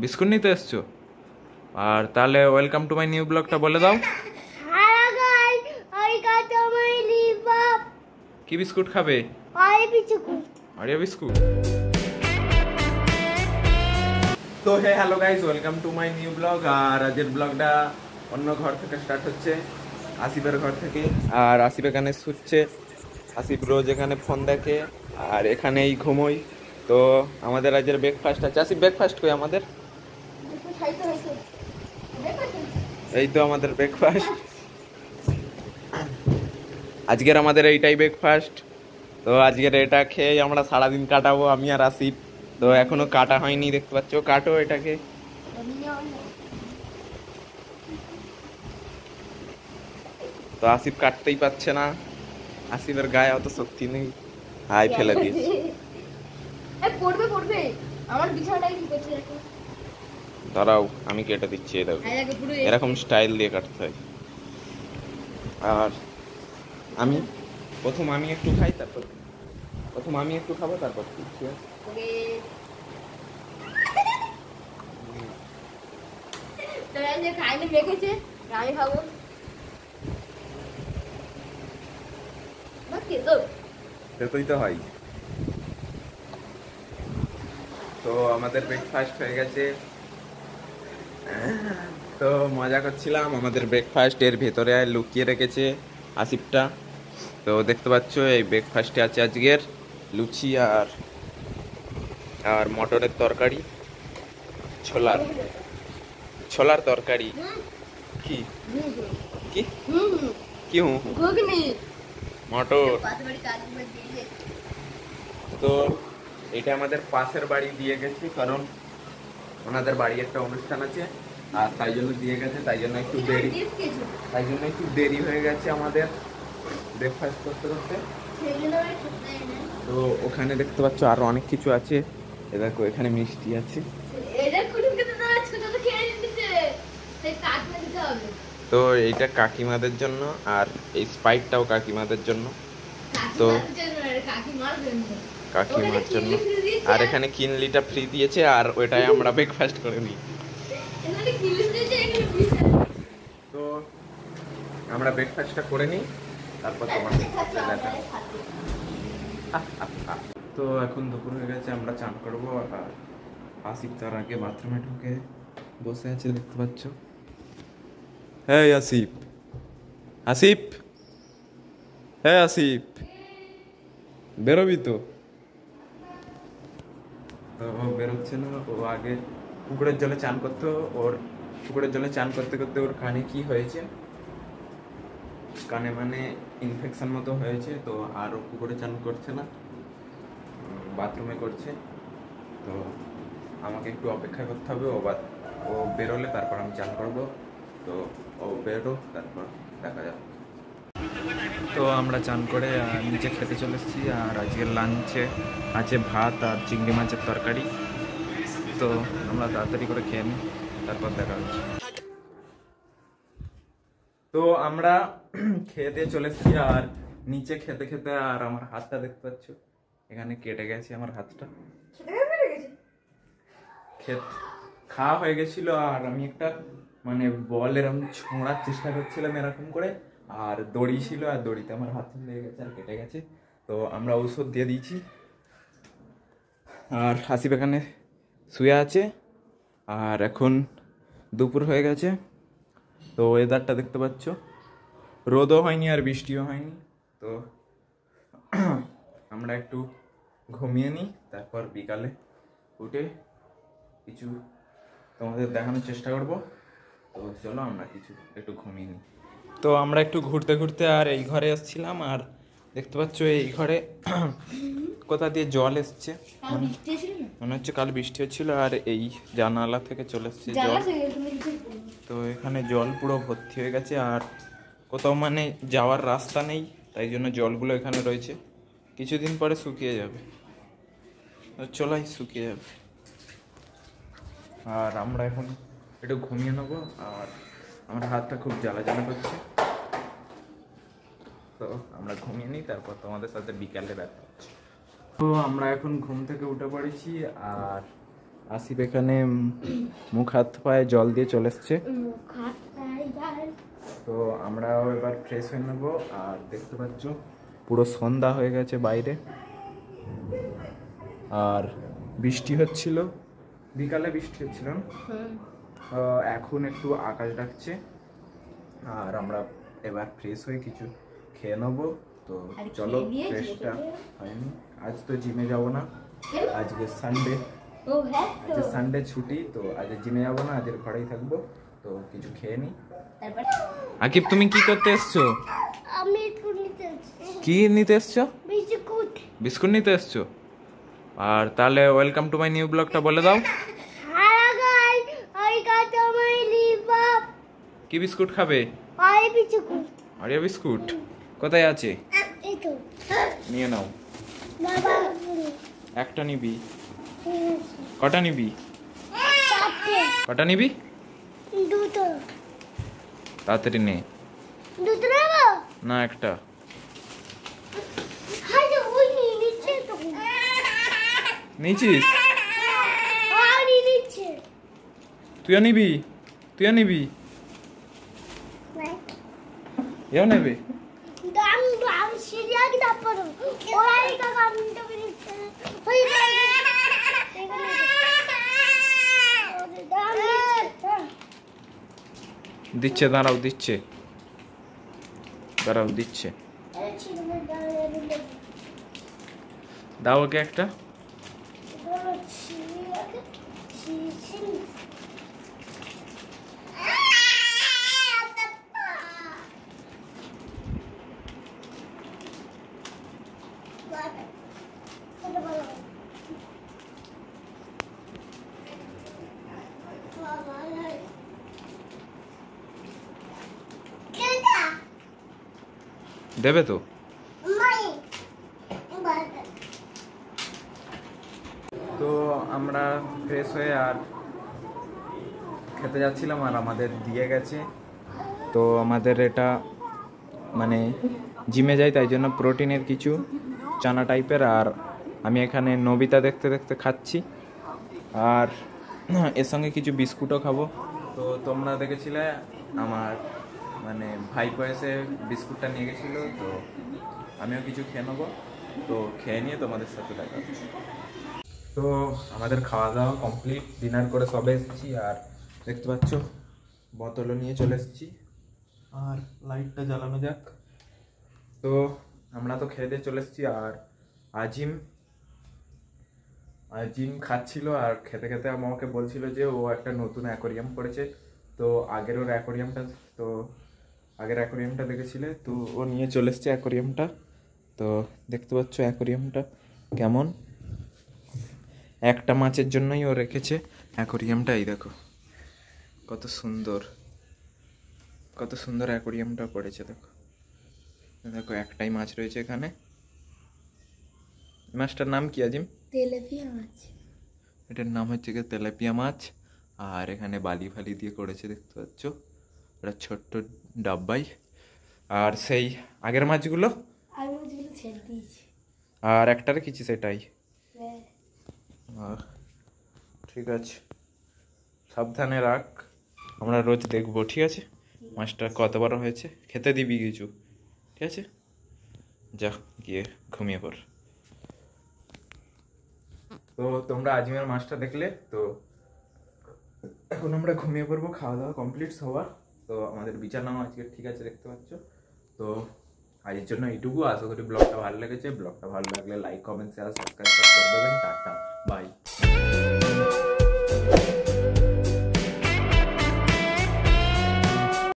Biscuit নিতে এসছো? আর তাহলে ওয়েলকাম টু মাই নিউ ব্লগটা বলে দাও। Hello guys, I got my leave up. কি বিস্কুট খাবে? আই বিস্কুট। আরিয়া বিস্কুট। তো hello guys, welcome to my new blog. আর আজকের ব্লগটা অন্য ঘর থেকে স্টার্ট হচ্ছে, আসিফের ঘর থেকে। আর আসিফ এখানে শুচ্ছে, আসিফ রোজ এখানে ফোন দেখে আর এখানেই ঘুমোই। তো আমাদের আজকের ব্রেকফাস্ট আছে। আসিফ ব্রেকফাস্ট কই আমাদের? এই তো আমাদের ব্রেকফাস্ট আজকের, আমাদের এইটাই ব্রেকফাস্ট। তো আজকের এটা খেয়ে আমরা সারাদিন কাটাবো, আমি আর আসিফ। তো এখনো কাটা হয়নি, দেখতে পাচ্ছ। কাটো এটাকে। তো আসিফ কাটতেই পারছে না, আসিফের গায়ে অত শক্তি নেই, হাই ফেলে দিয়েছে। পড়বে পড়বে আমার বিছানাটাই কি করছে দেখো। দাঁড়াও আমি কেটে দিচ্ছি, এই দেখো এরকম স্টাইল দিয়ে কাটতে হয়। আর আমি আমি একটু খাই, তারপর আমি একটু খাবো, তারপর ঠিক আছে? তোরা যে খাইলে রেখেছে আমি খাবো। সেটাই তো হয়। তো আমাদের ব্রেকফাস্ট হয়ে গেছে। তো মজা করছিলাম, আমাদের ব্রেকফাস্ট এর ভেতরে লুকিয়ে রেখেছে আসিফটা। তো দেখতে পাচ্ছ এই ব্রেকফাস্টে আছে আজকের লুচি আর আর মটরের তরকারি, ছোলার ছোলার তরকারি। কি কি কি মটর। তো এটা আমাদের পাশের বাড়ি দিয়ে গেছে, কারণ ওনাদের বাড়ি একটা অনুষ্ঠান আছে আর তাই জন্য দিয়ে গেছে। তাই জন্য একটু দেরি হয়ে গেছে আমাদের ব্রেকফাস্ট করতে করতে। তো ওখানে দেখতে পাচ্ছ আরো অনেক কিছু আছে। এ দেখো এখানে মিষ্টি আছে। তো এইটা কাকিমাদের জন্য, আর এই স্পাইটটাও কাকিমাদের জন্য। তো কাকিমার জন্য। আর এখানে কিনলিটা ফ্রি দিয়েছে, আর ওইটাই আমরা ব্রেকফাস্ট করে নিই। তো আমরা ব্রেকফাস্টটা করে নিই, তারপর তোমাদের সাথে দেখা। তো এখন দুপুর হয়ে গেছে, আমরা চান করবো। আর আসিফ তার আগে বাথরুমে ঢুকে বসে আছে, দেখতে পাচ্ছ। হ্যাঁ আসিফ, আসিফ, হ্যাঁ আসিফ, বেরোবি তো? তো ও বেরোচ্ছে না। ও আগে পুকুরের জলে চান করতো, ওর পুকুরের জলে চান করতে করতে ওর কানে কি হয়েছে, কানে মানে ইনফেকশন মতো হয়েছে। তো আর ও পুকুরে চান করছে না, বাথরুমে করছে। তো আমাকে একটু অপেক্ষা করতে হবে, ও বেরোলে তারপর আমি চান করবো। তো ও বেরো, তারপর দেখা যাবে। তো আমরা চান করে নিচে খেতে চলে এসেছি। আর আজকের লাঞ্চে আছে ভাত আর চিংড়ি মাছের তরকারি। তো আমরা তাড়াতাড়ি করে খেয়ে নিই, তারপর দেখা হচ্ছে। তো আমরা খেয়ে দিয়ে চলে এসেছি। আর নিচে খেতে খেতে আর আমার হাতটা দেখতে পাচ্ছ, এখানে কেটে গেছে আমার হাতটা। খাওয়া হয়ে গেছিল, আর আমি একটা মানে বল এরকম ছোঁড়ার চেষ্টা করছিলাম এরকম করে, আর দড়ি ছিল, আর দড়িতে আমার হাত লেগে গেছে আর কেটে গেছে। তো আমরা ঔষধ দিয়ে দিয়েছি। আর হাসিব এখানে শুয়ে আছে। আর এখন দুপুর হয়ে গেছে। তো ওয়েদারটা দেখতে পাচ্ছ, রোদও হয়নি আর বৃষ্টিও হয়নি। তো আমরা একটু ঘুমিয়ে নিই, তারপর বিকালে উঠে কিছু তোমাদের দেখানোর চেষ্টা করব। তো চলো আমরা একটু ঘুমিয়ে নিই। তো আমরা একটু ঘুরতে ঘুরতে আর এই ঘরে এসেছিলাম। আর দেখতে পাচ্ছ এই ঘরে কোথা দিয়ে জল এসছে, মনে হচ্ছে কাল বৃষ্টি হচ্ছিল। আর এই জানালা থেকে চলে এসছে জল। তো এখানে জল পুরো ভর্তি হয়ে গেছে, আর কোথাও মানে যাওয়ার রাস্তা নেই, তাই জন্য জলগুলো এখানে রয়েছে। কিছুদিন পরে শুকিয়ে যাবে, চলাই শুকিয়ে যাবে। আর আমরা এখন একটু ঘুমিয়ে নেবো। আর আমার হাতটা খুব জ্বালা জ্বালা করছে। তো আমরা ঘুমিয়ে নিই, তারপর তোমাদের সাথে বিকালে দেখা হচ্ছে। তো আমরা এখন ঘুম থেকে উঠে পড়েছি। আর আসিফ এখানে মুখ হাত পায়ে জল দিয়ে চলে এসছে। তো আমরাও এবার ফ্রেশ হয়ে নেবো। আর দেখতে পাচ্ছ পুরো সন্ধ্যা হয়ে গেছে বাইরে, আর বৃষ্টি হচ্ছিল, বিকালে বৃষ্টি হচ্ছিল। এখন একটু আকাশ ডাকছে, আর আমরা এবার ফ্রেশ হয়ে কিছু খেয়ে নেবো। তো চলো, ফ্রেশটা হয়নি, আজ তো জিমে যাব না, আজকে সানডে, আজকে সানডে ছুটি, তো আজ জিমে যাবো না, আজের ঘরেই থাকবো। তো কিছু খেয়ে নি। আকিব তুমি কি করতে এসছো? আমি কি নিতে এসছো? বিস্কুট। বিস্কুট নিতে এসছো? আর তাহলে ওয়েলকাম টু মাই নিউ ব্লগটা বলে দাও। Hello guys, I got my liver. কি বিস্কুট খাবে? আই বিস্কুট। আরিয়া বিস্কুট কোথায় আছে? এই তো নিয়ে নাও। বাবা একটা নিবি? কটা নিবি? চারটে। কটা নিবি? দুটো। তাড়াতাড়ি নে। দুটো নেবো? না, একটা। হাই তো ওই নিচে তো। নিয়েছিস? আর নিচে। তুইও নিবি? তুইও নিবি? এও নেবে? দাম দাম সিরিয়া কি তারপর ওরাই কাকা আমি তো নিচে। ওই দিচ্ছে, দাঁড়াও, দিচ্ছে, দাঁড়াও, দিচ্ছে। দাও ওকে একটা। দেবে তো? তো আমরা ফ্রেশ হয়ে আর খেতে যাচ্ছিলাম, আর আমাদের দিয়ে গেছে। তো আমাদের এটা মানে জিমে যাই, তাই জন্য প্রোটিনের কিছু চানা টাইপের, আর আমি এখানে নবিতা দেখতে দেখতে খাচ্ছি, আর এর সঙ্গে কিছু বিস্কুটও খাবো। তো তোমরা দেখেছিলে আমার মানে ভাইপো এসে বিস্কুটটা নিয়ে গেছিলো, তো আমিও কিছু খেয়ে নেবো। তো খেয়ে নিয়ে তোমাদের সাথে দেখা হচ্ছে। তো আমাদের খাওয়া দাওয়া কমপ্লিট, ডিনার করে সবে এসেছি, আর দেখতে পাচ্ছ বোতলও নিয়ে চলে এসেছি। আর লাইটটা জ্বালানো যাক। তো আমরা তো খেয়ে দিয়ে চলে এসেছি, আর আজিম খাচ্ছিল, আর খেতে খেতে আমাকে বলছিল যে ও একটা নতুন অ্যাকোরিয়াম করেছে। তো আগের অ্যাকোরিয়ামটা দেখেছিলে, তো ও নিয়ে চলে এসছে অ্যাকোরিয়ামটা। তো দেখতে পাচ্ছ অ্যাকোরিয়ামটা কেমন, একটা মাছের জন্যই ও রেখেছে অ্যাকোরিয়ামটা। এই দেখো কত সুন্দর, কত সুন্দর অ্যাকোরিয়ামটা করেছে। দেখো দেখো, একটাই মাছ রয়েছে এখানে। মাছটার নাম কি আজিম? তেলাপিয়া মাছ। এটার নাম হচ্ছে কি তেলাপিয়া মাছ। আর এখানে বালি ফালি দিয়ে করেছে, দেখতে পাচ্ছ, এটা ছোট্ট ডাব্বাই। আর সেই আগের মাছগুলো ছেড়ে দিয়েছি, আর একটা রেখেছি, সেটাই। ঠিক আছে, সাবধানে রাখ, আমরা রোজ দেখবো, ঠিক আছে? মাছটা কত বড় হয়েছে, খেতে দিবি কিছু, ঠিক আছে? যা গিয়ে ঘুমিয়ে পড়। তো তোমরা আজিমের মাছটা দেখলে, তো এখন আমরা ঘুমিয়ে পড়বো, খাওয়া দাওয়া কমপ্লিট সবার। তো আমাদের বিছানাও আজকে ঠিক আছে, দেখতে পাচ্ছ। তো আজকের জন্য এইটুকু। আশা করি ব্লগটা ভালো লেগেছে। ব্লগটা ভালো লাগলে লাইক, কমেন্ট, শেয়ার, সাবস্ক্রাইব করে দেবেন। Tata, by.